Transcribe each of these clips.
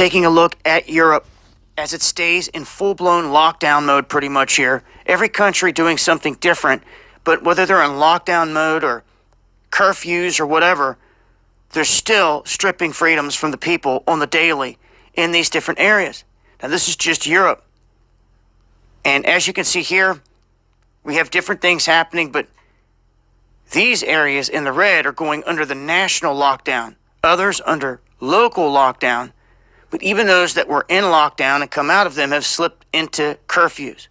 taking a look at Europe as it stays in full-blown lockdown mode pretty much here. Every country doing something different, but whether they're in lockdown mode or curfews or whatever, they're still stripping freedoms from the people on the daily in these different areas. Now, this is just Europe. And as you can see here, we have different things happening, but these areas in the red are going under the national lockdown, others under local lockdown, but even those that were in lockdown and come out of them have slipped into curfews.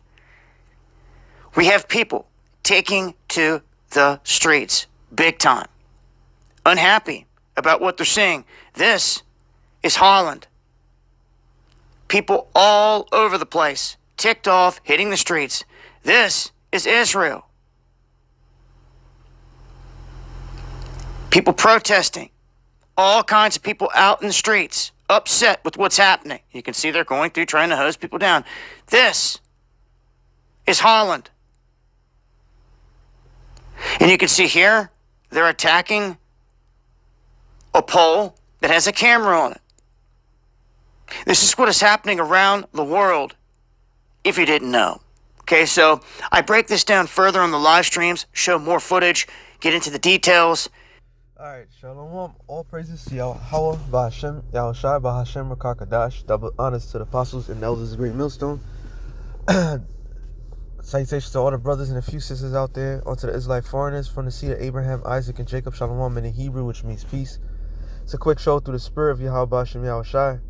We have people taking to the streets big time, unhappy about what they're seeing. This is Holland. People all over the place, ticked off, hitting the streets. This is Israel. People protesting. All kinds of people out in the streets, upset with what's happening. You can see they're going through trying to hose people down. This is Holland. And you can see here, they're attacking a pole that has a camera on it. This is what is happening around the world, if you didn't know. Okay, so I break this down further on the live streams, show more footage, get into the details. Alright, Shalom, all praises to Yahweh, Ba'Hashem, Yahushai, Ba'Hashem, Rakakadash, double honors to the apostles and elders of the Great Millstone. Salutations to all the brothers and a few sisters out there, onto the Israelite foreigners from the seed of Abraham, Isaac, and Jacob, Shalom, in the Hebrew, which means peace. It's a quick show through the spirit of Yahweh, Ba'Hashem, Yahushai.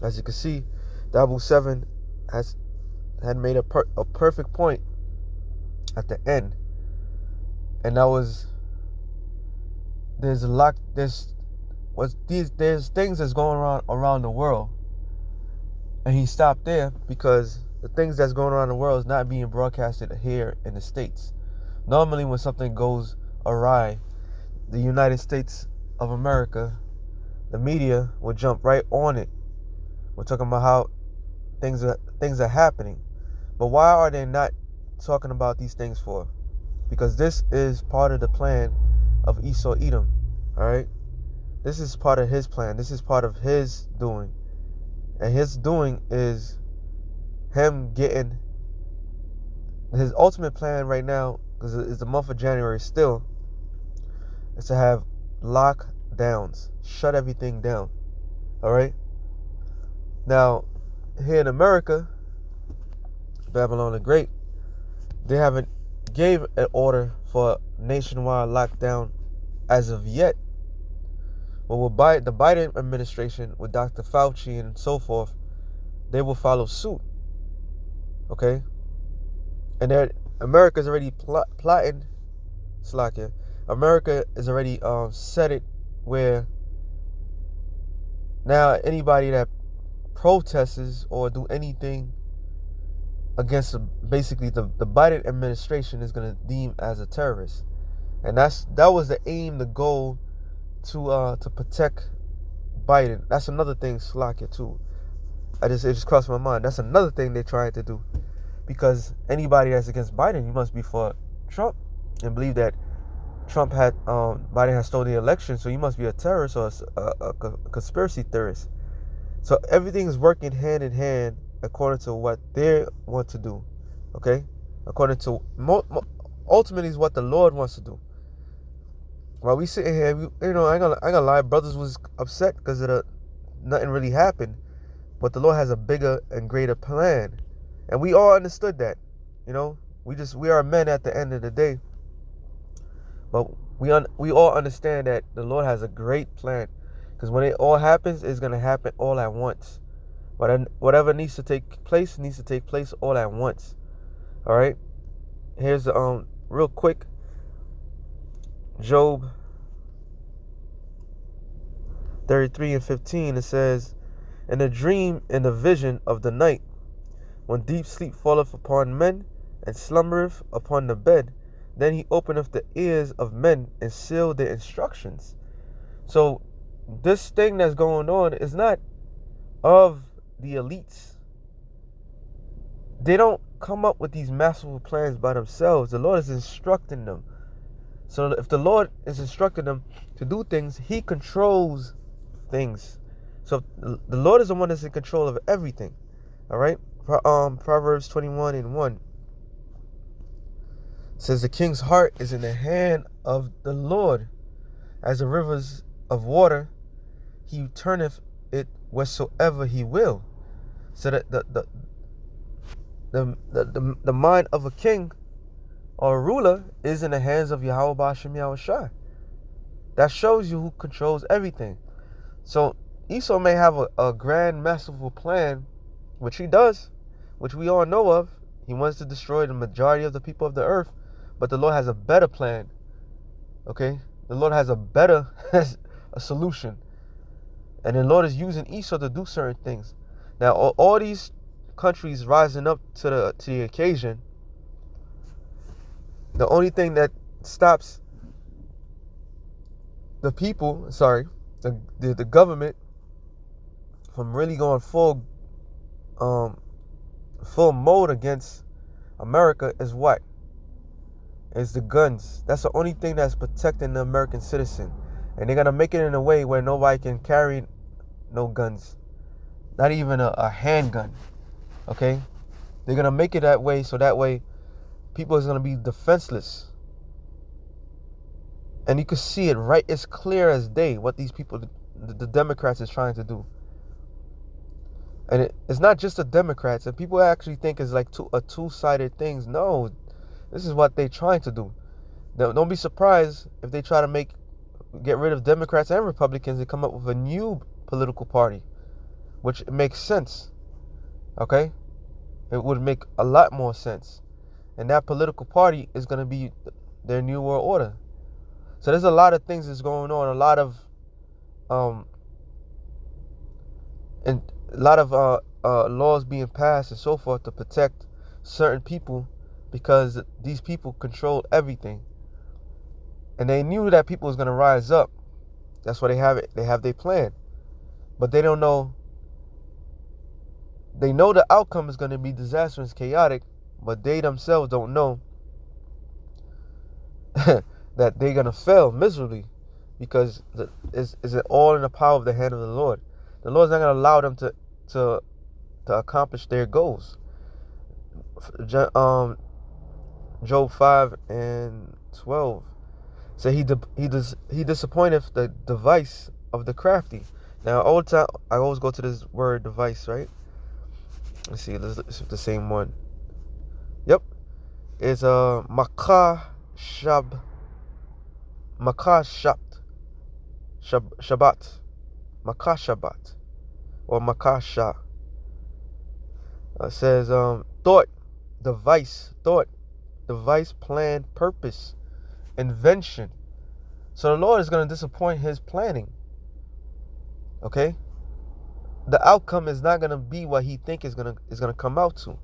As you can see, the Abu 7 had made a perfect point at the end, and that was there's things that's going on around the world, and he stopped there because the things that's going on around the world is not being broadcasted here in the States. Normally, when something goes awry, the United States of America, the media will jump right on it. We're talking about how things are happening. But why are they not talking about these things for? Because this is part of the plan of Esau Edom. Alright? This is part of his plan. This is part of his doing. And his doing is him getting his ultimate plan right now, because it's the month of January still, is to have lockdowns. Shut everything down. Alright? Now, here in America, Babylon the Great, they haven't gave an order for nationwide lockdown as of yet. But with the Biden administration, with Dr. Fauci and so forth, they will follow suit. Okay? And America's already plotting. Slakia. America is already set it where now anybody that protests or do anything against basically the Biden administration is going to deem as a terrorist. And that was the aim, the goal to protect Biden. That's another thing, Slakia, too. It just crossed my mind. That's another thing they're trying to do, because anybody that's against Biden, you must be for Trump and believe that Biden has stolen the election, so you must be a terrorist or a conspiracy theorist. So everything is working hand in hand according to what they want to do, okay? According to ultimately is what the Lord wants to do. While we sitting here, I ain't gonna lie, brothers was upset because nothing really happened, but the Lord has a bigger and greater plan, and we all understood that. We are men at the end of the day, but we all understand that the Lord has a great plan. Because when it all happens, it's going to happen all at once. Whatever needs to take place all at once. All right? Here's real quick. Job 33:15, it says, "In a dream, in the vision of the night, when deep sleep falleth upon men, and slumbereth upon the bed, then he openeth the ears of men, and sealed their instructions." So, this thing that's going on is not of the elites. They don't come up with these masterful plans by themselves. The Lord is instructing them. So if the Lord is instructing them to do things, he controls things. So the Lord is the one that's in control of everything. All right. Proverbs 21:1 says, "The king's heart is in the hand of the Lord, as the rivers of water. He turneth it wheresoever he will." So that the mind of a king or a ruler is in the hands of Yahweh Ba'ashem Yahushua. That shows you who controls everything. So Esau may have a grand, masterful plan, which he does, which we all know of. He wants to destroy the majority of the people of the earth, but the Lord has a better plan. Okay? The Lord has a better a solution. And the Lord is using Esau to do certain things. Now, all these countries rising up to the occasion, the only thing that stops the people, the government from really going full mode against America is what? Is the guns. That's the only thing that's protecting the American citizen. And they're going to make it in a way where nobody can carry no guns. Not even a handgun. Okay? They're going to make it that way, so that way people is going to be defenseless. And you can see it right, it's clear as day what these people, the Democrats, is trying to do. And it's not just the Democrats. And people actually think it's like a two-sided thing. No, this is what they're trying to do. Don't be surprised if they try to get rid of Democrats and Republicans and come up with a new political party, which makes sense. Okay? It would make a lot more sense. And that political party is going to be their new world order. So there's a lot of things that's going on, a lot of laws being passed and so forth to protect certain people, because these people control everything. And they knew that people was going to rise up. That's why they have it. They have their plan. But they don't know. They know the outcome is going to be disastrous, chaotic, but they themselves don't know that they're going to fail miserably, because it's all in the power of the hand of the Lord. The Lord's not going to allow them to accomplish their goals. Job 5:12 said he disappointeth the device of the crafty. Now, all the time I always go to this word device, right? Let's see, it's the same one. Yep, it's Shabbat, Makah Shabbat, or Makasha. It says thought, device, plan, purpose, invention. So the Lord is going to disappoint his planning. Okay? The outcome is not going to be what he think is going to come out to.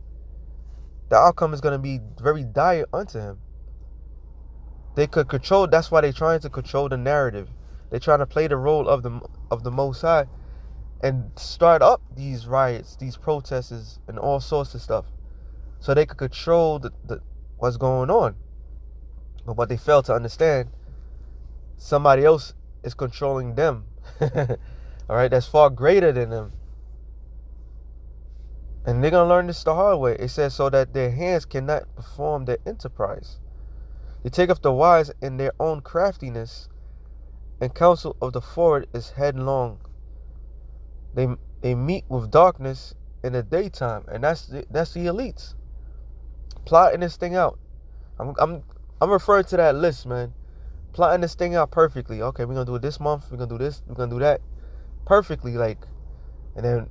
The outcome is going to be very dire unto him. They could control. That's why they're trying to control the narrative. They're trying to play the role of the Most High and start up these riots, these protests, and all sorts of stuff, so they could control what's going on. But what they fail to understand, somebody else is controlling them. All right, that's far greater than them. And they're going to learn this the hard way. It says, so that their hands cannot perform their enterprise. They take up the wise in their own craftiness, and counsel of the forward is headlong. They meet with darkness in the daytime, and that's the elites plotting this thing out. I'm referring to that list, man. Plotting this thing out perfectly. Okay, we're gonna do it this month. We're gonna do this. We're gonna do that perfectly, like. And then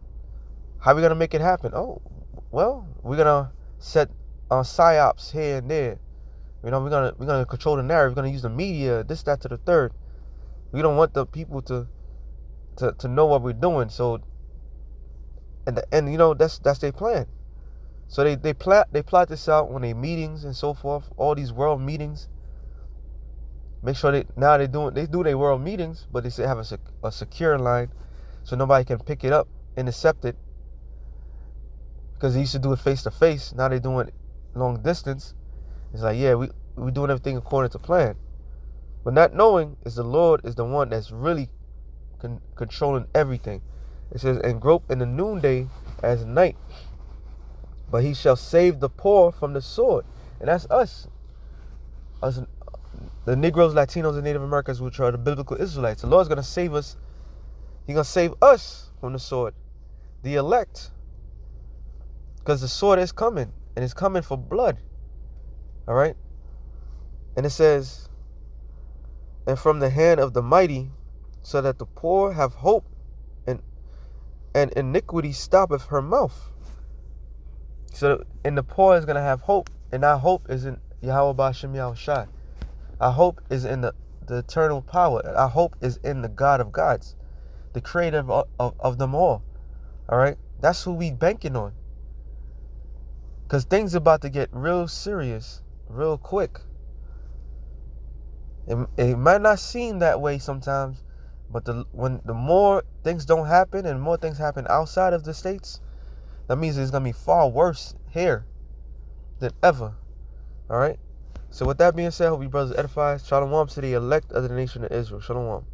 how are we gonna make it happen? Oh, well, we're gonna set psyops here and there. You know, we're gonna control the narrative. We're gonna use the media, this, that, to the third. We don't want the people to know what we're doing. So, and you know, that's their plan. So they plot this out when they meetings and so forth. All these world meetings. Make sure they do their world meetings, but they have a secure line, so nobody can pick it up, intercept it. Because they used to do it face to face. Now they're doing it long distance. It's like, yeah, we're doing everything according to plan. But not knowing is the Lord is the one that's really controlling everything. It says, and grope in the noonday as night. But he shall save the poor from the sword. And that's us. Us, the Negroes, Latinos, and Native Americans, which are the biblical Israelites. The Lord's going to save us. He's going to save us from the sword. The elect. Because the sword is coming. And it's coming for blood. All right? And it says, and from the hand of the mighty, so that the poor have hope, and iniquity stoppeth her mouth. So, and the poor is going to have hope. And our hope is in Yahweh Ba'Shem Yahushai. Our hope is in the eternal power. Our hope is in the God of gods, the creator of them all. All right? That's who we banking on. Because things are about to get real serious, real quick. It might not seem that way sometimes, but when the more things don't happen and more things happen outside of the states, that means it's going to be far worse here than ever. All right? So with that being said, I hope you brothers edified. Shalom to the elect of the nation of Israel. Shalom.